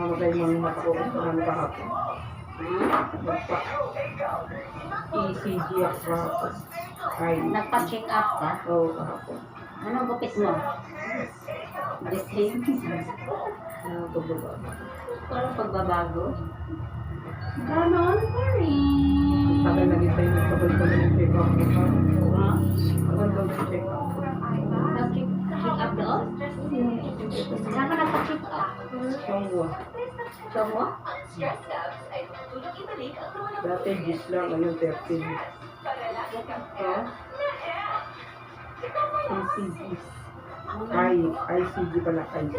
nakamatay mga mata ko. Marami kahapon. ECG ako kahapon. Ay, Nagpa-check up ka? oo, kahapon. Anong gupit mo? Disting? Ano ito ba? Parang pagbabago? Ganon pa rin. Tagal na kita yung tagal ko na yung check up ko pa. Ha? Tagal daw yung check up. Nag-check up doon? Saan ka nagpa-check up? Songwa. Chongwa? Dati gis lang, ngayon 30. ECG. ICG pala, ICG.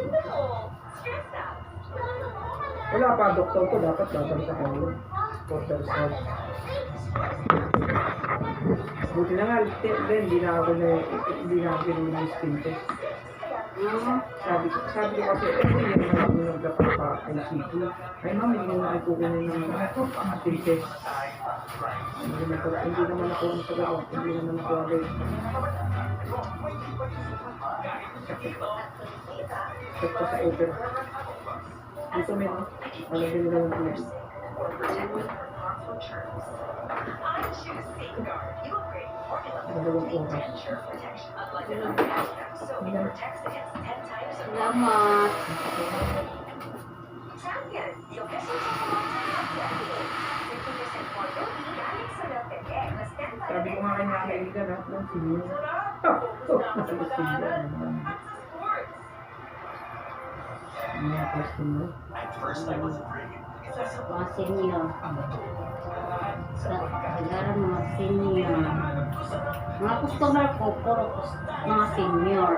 Wala pa, doktor ko, dapat babalik ako yun. For the result. Buti na nga, hindi na ako ginawa yung skin test. Sabi ko kasi, yun na ako nagpapa-ICG. Ay ma'am, hindi na ako kukunin ng skin test. Hindi naman ako nagpagawa, hindi naman ako agad. Check ko sa opera. Dito meron. Ano din nila ng place? Dalawang oras. Salamat. Sabi ko nga kanya kaibigan lahat ng senior. Nasa senior. Mga customer. Mga senior. Sa kagaran mga senior. Mga customer ko, puro mga senior.